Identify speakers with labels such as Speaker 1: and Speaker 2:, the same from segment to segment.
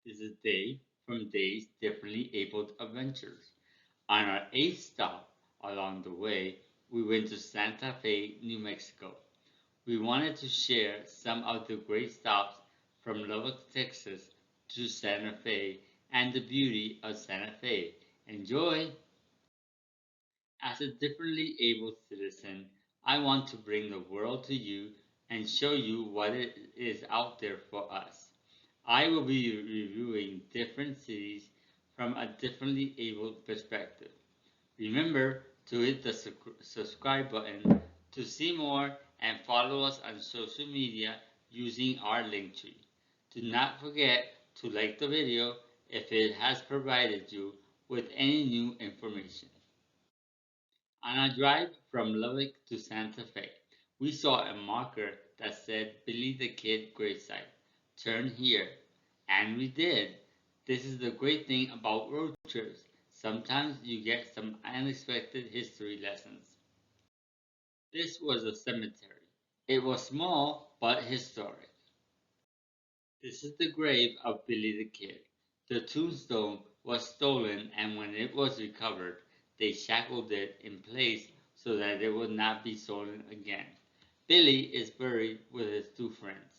Speaker 1: This is Dave from Dave's Differently Abled Adventures. On our eighth stop along the way, we went to Santa Fe, New Mexico. We wanted to share some of the great stops from Lubbock, Texas to Santa Fe and the beauty of Santa Fe. Enjoy! As a differently abled citizen, I want to bring the world to you and show you what it is out there for us. I will be reviewing different cities from a differently abled perspective. Remember to hit the subscribe button to see more and follow us on social media using our link tree. Do not forget to like the video if it has provided you with any new information. On our drive from Lubbock to Santa Fe, we saw a marker that said Billy the Kid gravesite. Turn here. And we did. This is the great thing about road trips. Sometimes you get some unexpected history lessons. This was a cemetery. It was small but historic. This is the grave of Billy the Kid. The tombstone was stolen, and when it was recovered, they shackled it in place so that it would not be stolen again. Billy is buried with his two friends.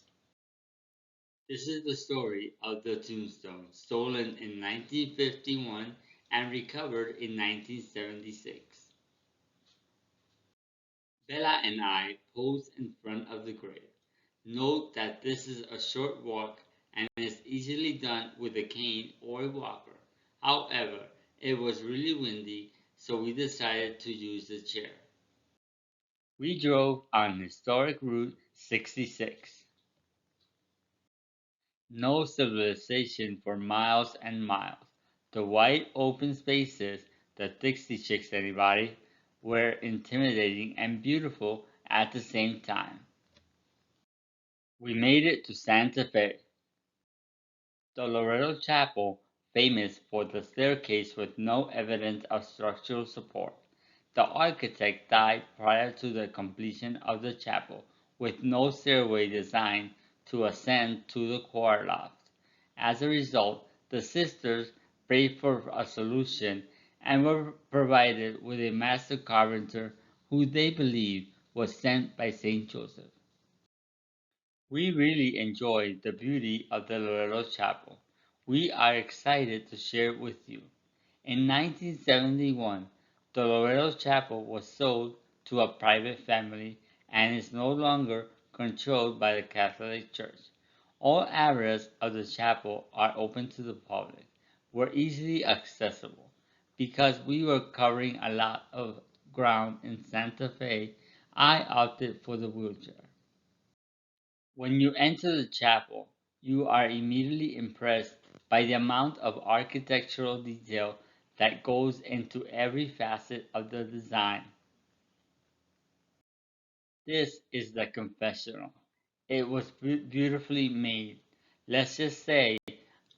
Speaker 1: This is the story of the tombstone, stolen in 1951 and recovered in 1976. Bella and I posed in front of the grave. Note that this is a short walk and is easily done with a cane or a walker. However, it was really windy, so we decided to use the chair. We drove on historic Route 66. No civilization for miles and miles. The wide open spaces, the Dixie Chicks anybody, were intimidating and beautiful at the same time. We made it to Santa Fe. The Loretto Chapel, famous for the staircase with no evidence of structural support. The architect died prior to the completion of the chapel, with no stairway designed to ascend to the choir loft. As a result, the sisters prayed for a solution and were provided with a master carpenter who they believed was sent by Saint Joseph. We really enjoyed the beauty of the Loretto Chapel. We are excited to share it with you. In 1971, the Loretto Chapel was sold to a private family and is no longer controlled by the Catholic Church. All areas of the chapel are open to the public, were easily accessible. Because we were covering a lot of ground in Santa Fe, I opted for the wheelchair. When you enter the chapel, you are immediately impressed by the amount of architectural detail that goes into every facet of the design. This is the confessional. It was beautifully made. Let's just say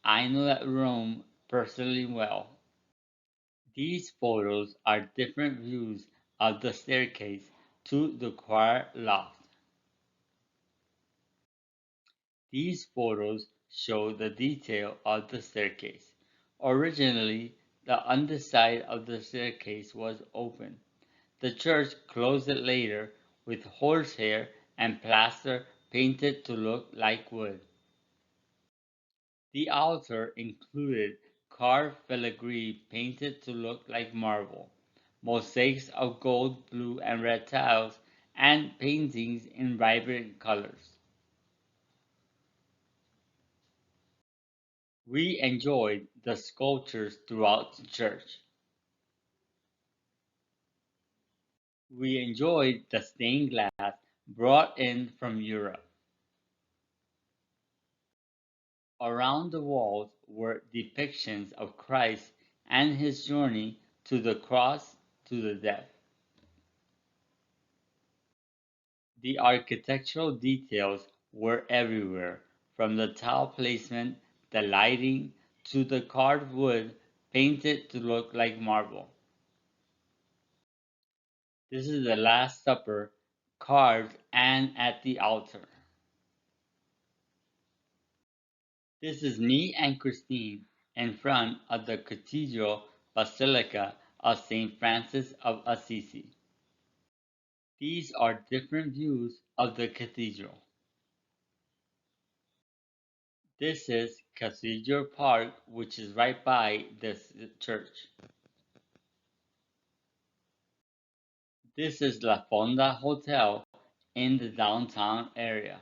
Speaker 1: I know that room personally well. These photos are different views of the staircase to the choir loft. These photos show the detail of the staircase. Originally, the underside of the staircase was open. The church closed it later with horsehair and plaster painted to look like wood. The altar included carved filigree painted to look like marble, mosaics of gold, blue, and red tiles, and paintings in vibrant colors. We enjoyed the sculptures throughout the church. We enjoyed the stained glass brought in from Europe. Around the walls were depictions of Christ and his journey to the cross to the death. The architectural details were everywhere, from the tile placement, the lighting, to the carved wood painted to look like marble. This is the Last Supper carved and at the altar. This is me and Christine in front of the Cathedral Basilica of St. Francis of Assisi. These are different views of the cathedral. This is Cathedral Park, which is right by this church. This is La Fonda Hotel in the downtown area.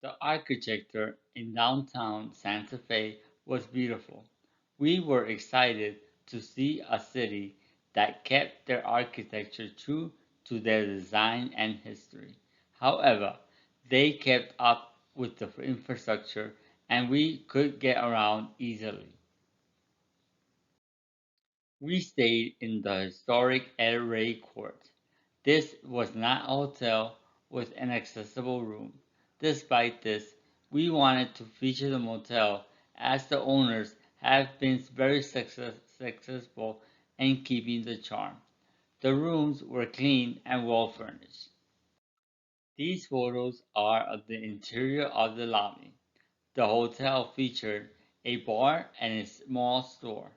Speaker 1: The architecture in downtown Santa Fe was beautiful. We were excited to see a city that kept their architecture true to their design and history. However, they kept up with the infrastructure and we could get around easily. We stayed in the historic El Rey Court. This was not a hotel with an accessible room. Despite this, we wanted to feature the motel as the owners have been very successful in keeping the charm. The rooms were clean and well furnished. These photos are of the interior of the lobby. The hotel featured a bar and a small store.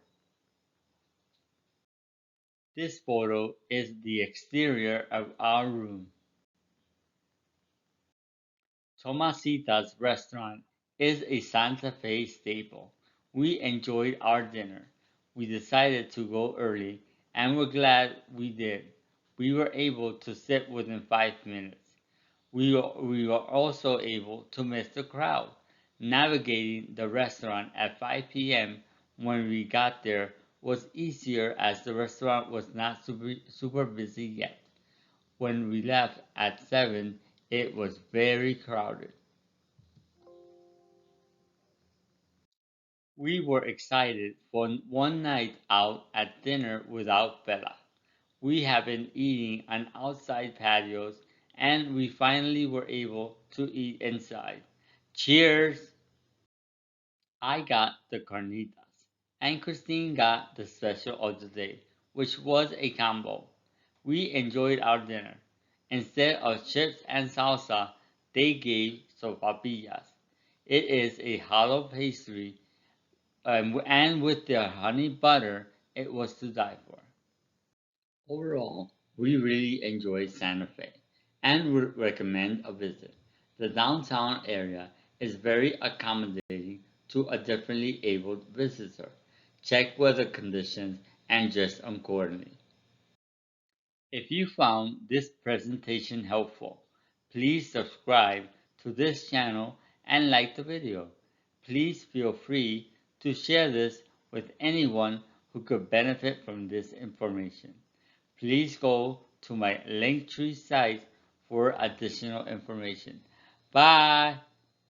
Speaker 1: This photo is the exterior of our room. Tomasita's restaurant is a Santa Fe staple. We enjoyed our dinner. We decided to go early and we're glad we did. We were able to sit within 5 minutes. We were also able to miss the crowd. Navigating the restaurant at 5 p.m. when we got there was easier as the restaurant was not super busy yet. When we left at 7, it was very crowded. We were excited for one night out at dinner without Bella. We have been eating on outside patios and we finally were able to eat inside. Cheers! I got the carnitas and Christine got the special of the day, which was a combo. We enjoyed our dinner. Instead of chips and salsa, they gave sopapillas. It is a hollow pastry, and with their honey butter, it was to die for. Overall, we really enjoyed Santa Fe and would recommend a visit. The downtown area is very accommodating to a differently abled visitor. Check weather conditions and dress accordingly. If you found this presentation helpful, please subscribe to this channel and like the video. Please feel free to share this with anyone who could benefit from this information. Please go to my Linktree site for additional information. Bye!